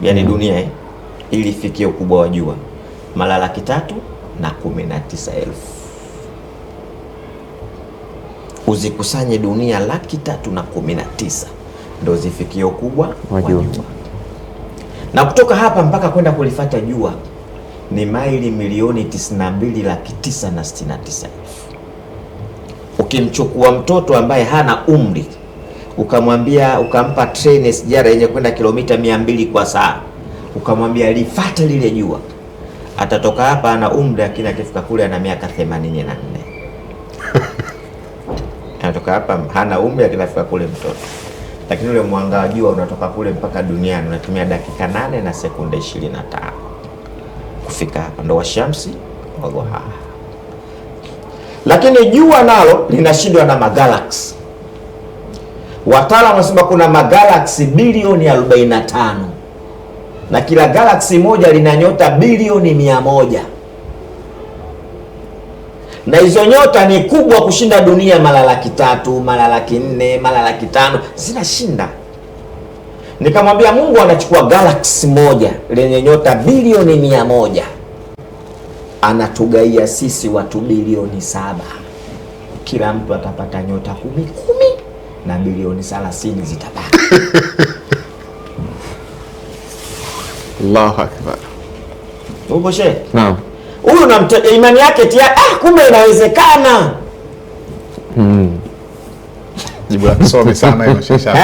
yani dunia ili ifikie ukubwa wa jua mara 319,000. Uzikusanye dunia 319,000 ndio zifikie ukubwa wa jua. Na kutoka hapa mpaka kwenda kulifuata jua ni maili milioni 92,969,000. Ukimchukua mtoto ambaye hana umri ukamwambia, ukampa train SGR yenye kwenda kilomita 200 kwa saa, ukamwambia lifuate lile jua, atatoka hapa ana umri, lakini akifika kule ana miaka 84. Anatoka hapa hana umri, lakini akifika kule mtoto. Lakini ule mwanga wa jua unatoka kule mpaka duniani unatumia dakika 8 na sekunde 25 kufika hapa, ndo washamsi wagoha. Lakini jua nalo linashindwa na magalaksi. Wataalamu wanasema kuna magalaksi bilioni 45 na kila galaksi moja lina nyota bilioni 100, na hizo nyota ni kubwa kushinda dunia mara 300,000, mara 400,000, mara 500,000 zinashinda. Nikamwambia Mungu anachukua galaksi moja lenye nyota bilioni 100 anatugaia sisi watu bilioni 7. Kila mtu atapata nyota 10 na bilioni 30 zitabaki. Allahu Akbar. Upo shehe? Naam. Huyu na imani yake kumbe inawezekana. Jibu la kisomi sana hilo shesha.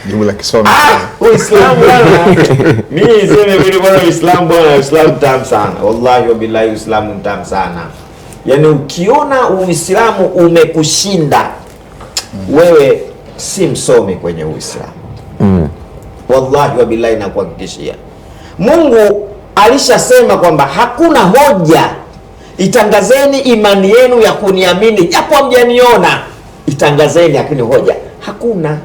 Jibu la kisomi sana. Uislamu bwana. Mimi niseme vile bwana, Uislamu bwana, Uislamu tamu sana. Wallahi wa billahi, Uislamu tamu sana. Yaani ukiona Uislamu umekushinda wewe si msomi kwenye Uislamu. Wallahi wa billahi nakuhakikishia. Mungu alishasema kwamba hakuna hoja, itangazeni imani yenu ya kuniamini japo hamjaniona, itangazeni, lakini hoja hakuna.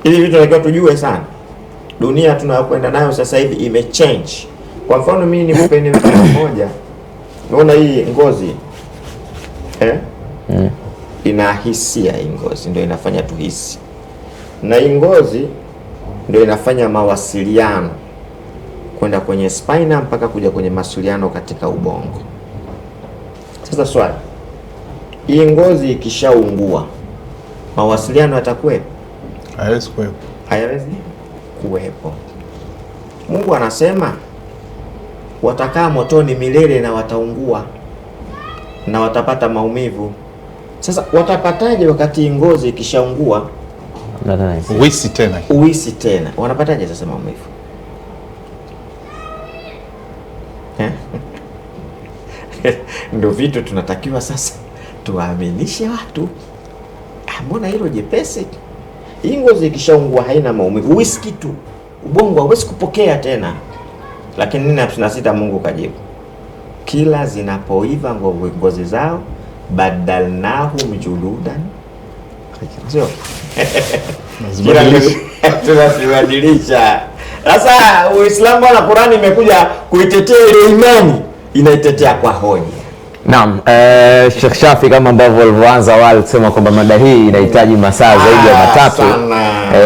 Hivi vitu tunatakiwa tujue sana. Dunia tunayokwenda nayo sasa hivi imechange. Kwa mfano mimi nikupeni mfano mmoja. Unaona hii ngozi ina hisia, hii ngozi ndio inafanya tuhisi, na hii ngozi ndio inafanya mawasiliano kwenda kwenye spina mpaka kuja kwenye mawasiliano katika ubongo. Sasa swali, hii ngozi ikishaungua mawasiliano yatakuwepo? Hayawezi kuwepo. Hayawezi kuwepo. Mungu anasema watakaa motoni milele na wataungua na watapata maumivu. Sasa watapataje wakati ngozi ikishaungua? Uisi tena. Wanapataje sasa maumivu? Ndio vitu tunatakiwa sasa tuwaaminishe watu. Mbona hilo jepesi? Hii ngozi ikishaungua haina maumivu. Uisi kitu. Ubongo hauwezi kupokea tena. Lakini nini 56 Mungu kajibu? Kila zinapoiva ngozi zao badalnahum juludan. Sio? Tunazibadilisha. Sasa Uislamu na Qur'ani imekuja kuitetea ile imani, inaitetea kwa hoja. Naam, Sheikh Shafi, kama ambavyo walivyoanza wale kusema kwamba mada hii inahitaji masaa zaidi ya matatu.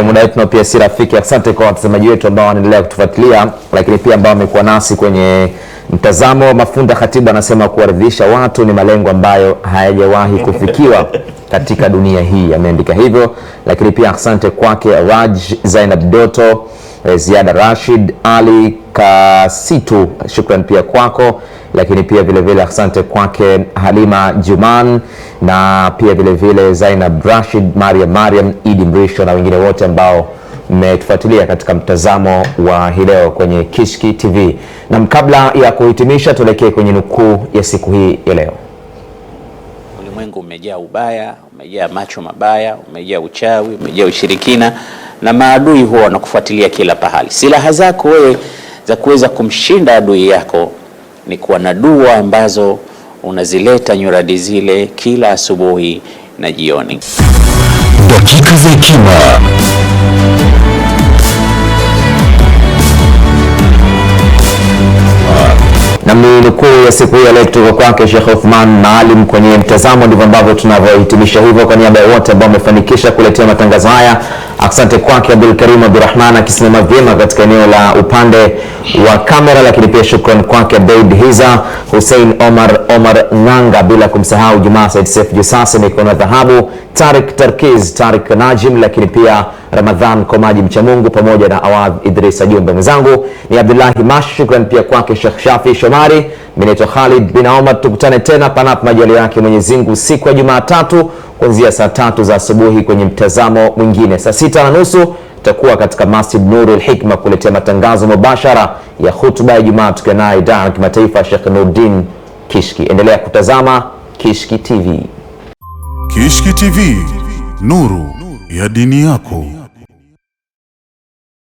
Muda wetu pia si rafiki. Asante kwa watazamaji wetu ambao wanaendelea kutufuatilia, lakini pia ambao wamekuwa nasi kwenye mtazamo. Mafunda Khatibu anasema kuwaridhisha watu ni malengo ambayo hayajawahi kufikiwa katika dunia hii, ameandika hivyo. Lakini pia asante kwake Raj Zainab Doto, Ziada Rashid, Ali Kasitu, shukran pia kwako. Lakini pia vile vile asante kwake Halima Juman, na pia vile vile Zainab Rashid, Mariam Idi Mrisho na wengine wote ambao mmetufuatilia katika mtazamo wa hii leo kwenye Kishki TV. Na kabla ya kuhitimisha, tuelekee kwenye nukuu ya siku hii ya leo. Ulimwengu umejaa ubaya, umejaa macho mabaya, umejaa uchawi, umejaa ushirikina, na maadui huwa wanakufuatilia kila pahali. Silaha zako wewe za kuweza kumshinda adui yako ni kuwa na dua ambazo unazileta nyuradi zile kila asubuhi na jioni. Dakika za hekima. Na nukuu ya siku hii ya leo kutoka kwake Sheikh Uthman Maalim kwenye mtazamo. Ndivyo ambavyo tunavyohitimisha hivyo. Kwa niaba ya wote ambao wamefanikisha kuletea matangazo haya, Asante kwake Abdul Karim Abdurrahman akisimama vyema katika eneo la upande wa kamera, lakini pia shukrani kwake David Hiza, Hussein Omar Nanga, bila kumsahau Jumaa Said Seif Jusase mikono ya dhahabu, Tariq Najim, lakini pia Ramadhan Komaji Mchamungu pamoja na Awadh Idrisa Jumbe. Mwenzangu ni Abdullahi Mash, shukrani pia kwake Sheikh Shafi Shomari. Mimi naitwa Khalid bin Omar, tukutane tena panapo majaliwa yake Mwenyezi Mungu siku ya Jumatatu kuanzia saa 3 za asubuhi kwenye mtazamo mwingine. Saa 6:30 tutakuwa katika Masjid Nurul Hikma kuletea matangazo mubashara ya hutuba ya Ijumaa tukiwa naye Dai kimataifa Sheikh Nuruddin Kishki. Endelea kutazama Kishki TV. Kishki TV, nuru ya dini yako.